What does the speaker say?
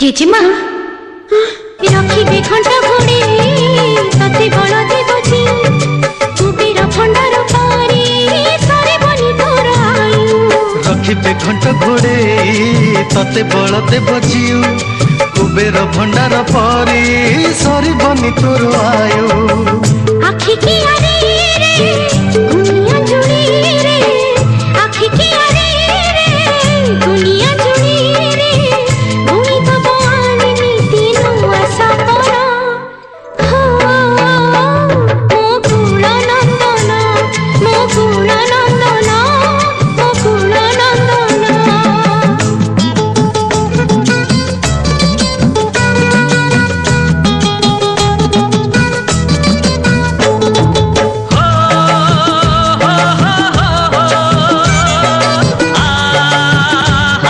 जेजेमा रखिबे घंटा घोड़े तते बल देवती कुबेर भंडार पारे सारे बनी तोर आयु रखिबे घंटा घोड़े तते बल देवती कुबेर भंडार पारे सारे बनी तोर आयु आखि की आरे रे